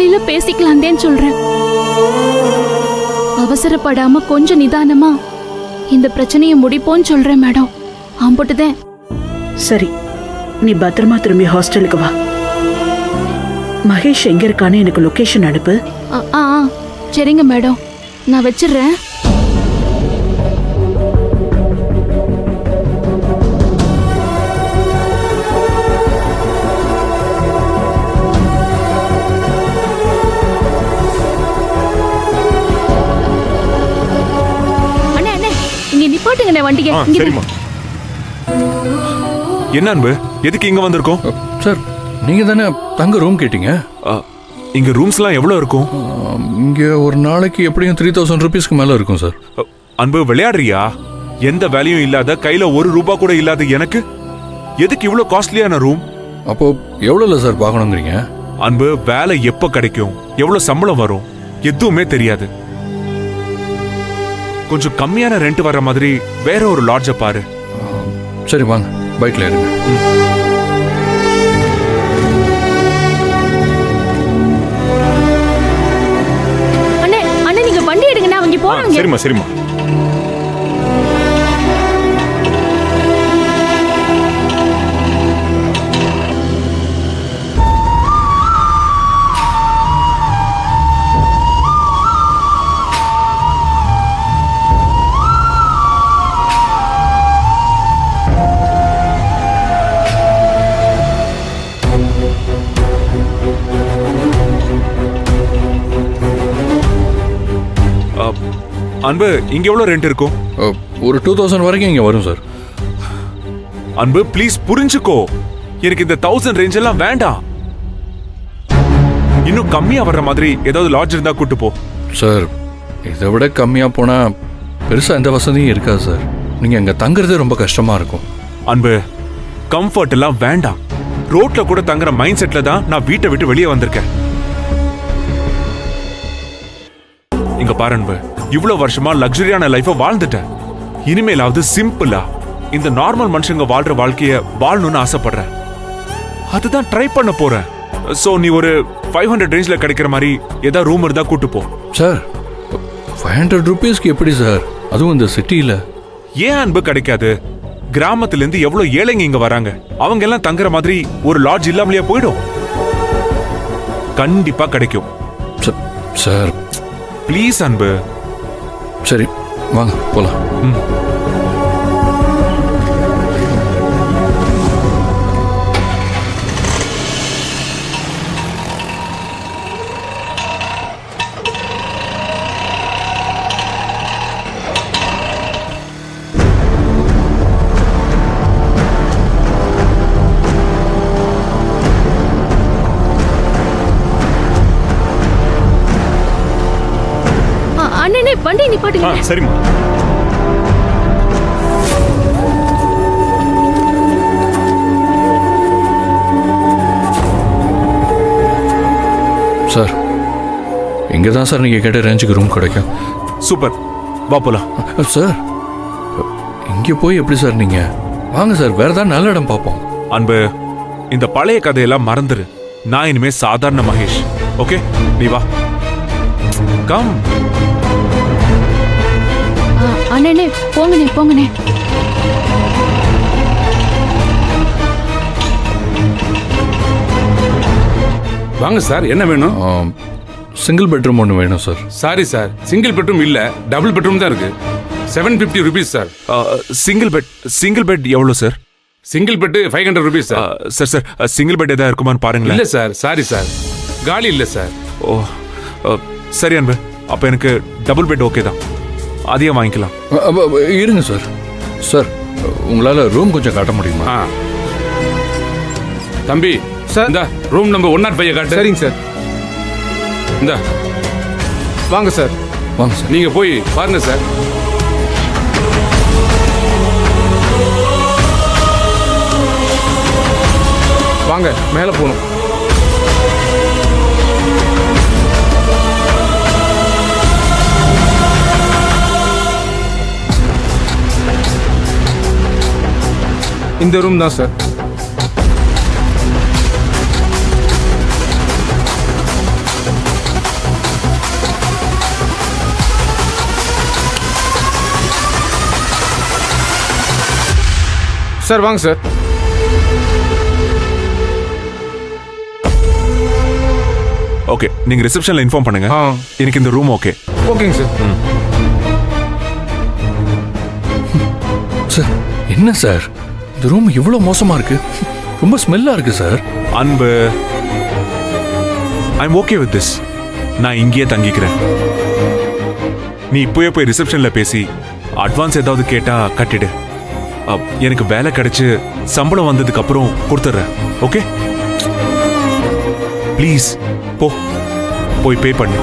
காலையில பேசிக்கலாந்தேன்னு சொல்றேன். அவசரப்படாம கொஞ்சம் நிதானமா இந்த பிரச்சனையை முடிப்போன்னு சொல்றேன் மேடம். ஆம்பட்டுதேன். சரி, நீ பத்திரமா திரும்பி ஹாஸ்டலுக்கு வா. மகேஷ் எங்க இருக்கான்னு எனக்கு லொகேஷன் அனுப்பு. சரிங்க மேடம், நான் வச்சிடுறேன். நிப்பாட்டுங்க வண்டியை. சரிம்மா. என்ன அன்பு, எதுக்கு இங்க வந்திருக்கோம்? சார், நீங்க தானே தங்க ரூம் கேட்டீங்க. இங்க ரூம்ஸ்லாம் எவ்வளவு இருக்கும்? இங்க ஒரு நாளைக்கு எப்படியும் 3000 ரூபீஸ்க்கு மேல இருக்கும் சார். அன்பு, விளையாடுறியா? எந்த வேலையும் இல்லாத, கையில ₹1 கூட இல்லாத எனக்கு எதுக்கு இவ்வளவு காஸ்ட்லியான ரூம்? அப்போ எவ்வளவுல சார் பார்க்கணுங்கிறீங்க? அன்பு, வேலை எப்ப கிடைக்கும், எவ்வளவு சம்பளம் வரும், எதுவுமே தெரியாது. கொஞ்சம் கம்மியான ரெண்ட் வர மாதிரி வேற ஒரு லாட்ஜ பாரு. சரி, வாங்க பைக்ல இருங்க. அண்ணே அண்ணே, நீங்க வண்டி எடுங்கண்ணா, அவங்க போறாங்க. சரிம்மா சரிம்மா. அன்பு, இங்க எவ்வளவு ரெண்ட் இருக்கும்? ஒரு 2000 வரைக்கும் இங்க வரும் சார். அன்பு, ப்ளீஸ் புரிஞ்சுக்கோ. எனக்கு இந்த 1000 ரேஞ்ச் எல்லாம் வேண்டாம். இன்னும் கம்மியா வர்ற மாதிரி ஏதாவது லாட்ஜ் இருந்தா கூட்டு போ. சார், இதை விட கம்மியா போனா பெருசா எந்த வசதியும் இருக்காது சார். நீங்க அங்க தங்குறது ரொம்ப கஷ்டமா இருக்கும். அன்பு, கம்ஃபர்ட் எல்லாம் வேண்டாம். ரோட்ல கூட தங்குற மைண்ட் செட்ல தான் நான் வீட்டை விட்டு வெளியே வந்திருக்கேன். இங்க பாரு அன்பு, இவ்வளவு வருஷமா லக்ஸரியான லைஃப வாழ்ந்துட்டேன். இனிமேலாவது சிம்பிளா இந்த நார்மல் மனுஷங்க வாழ்ற வாழ்க்கைய வாழணும்னு ஆசைப்படுறேன். அதுதான் ட்ரை பண்ண போறேன். சோ நீ ஒரு 500 ரேஞ்ச்ல கிடைக்கிற மாதிரி ஏதாவது ரூம் இருந்தா கூட்டு போ. சார், 500 ரூபீஸ்க்கு எப்படி சார், அதுவும் இந்த சிட்டில? ஏன் அன்பு கிடைக்காது? கிராமத்துல இருந்து எவ்வளவு ஏழைங்க இங்க வராங்க. அவங்க எல்லாம் தங்குற மாதிரி ஒரு லாட்ஜ் இல்லாமலேயே போயிடும். கண்டிப்பா கிடைக்கும். சார் ப்ளீஸ் அன்பு. சரி, வாங்க போலாம். அண்ணே, வண்டி நிப்பாட்டுங்க. சரிம்மா. சார், இங்க தான் சார் நீங்க கேட்ட ரேஞ்சுக்கு ரூம் கிடைக்கும். சூப்பர், வா போலாம். சார், இங்க போய் எப்படி சார் நீங்க? வாங்க சார், வேற ஏதாவது நல்ல இடம் பார்ப்போம். அன்பு, இந்த பழைய கதையெல்லாம் மறந்துரு. நான் இனிமே சாதாரண மகேஷ். ஓகே, நீ வா. கம். அண்ணே, போங்கண்ணே போங்கண்ணே. வாங்க சார், என்ன வேணும்? சிங்கிள் பெட்ரூம் ஒன்று வேணும் sir. Sorry sir, single bedroom இல்ல, டபுள் பெட்ரூம் தான் இருக்கு. 750 ரூபீஸ் சார். சிங்கிள் பெட் எவ்வளவு sir? Single bed 500 rupees sir. Sir, single bed ஏதாவது இருக்குமான்னு பாருங்களேன். இல்ல சார், சாரி சார், காலி இல்ல சார். ஓ, சரி அன்பு, அப்ப எனக்கு டபுள் பெட் ஓகே தான். அதையே வாங்கிக்கலாம். இருங்க சார். சார், உங்களால ரூம் கொஞ்சம் காட்ட முடியுமா? தம்பி சார், இந்த ரூம் நம்பர் 105 காட்டு. சரிங்க சார். இந்த வாங்க சார். வாங்க சார். நீங்க போய் பாருங்க சார். வாங்க, மேல போகணும். இந்த ரூம் தான் சார். சார் வாங்க சார். ஓகே, நீங்க ரிசப்ஷன்ல இன்ஃபார்ம் பண்ணுங்க. ஆ. எனக்கு இந்த ரூம் ஓகே. ஓகேங்க சார். சார் என்ன சார் இந்த ரூம் இவ்வளோ மோசமா இருக்கு, ரொம்ப ஸ்மெல்லா இருக்கு சார். அன்பு, ஐம் ஓகே வித் திஸ். நான் இங்கேயே தங்கிக்கிறேன். நீ இப்போயே போய் ரிசப்ஷன்ல பேசி அட்வான்ஸ் ஏதாவது கேட்டா கட்டிடு. எனக்கு வேலை கிடைச்சு சம்பளம் வந்ததுக்கு அப்புறம் கொடுத்துட்றேன். ஓகே ப்ளீஸ் போய் பே பண்ணு.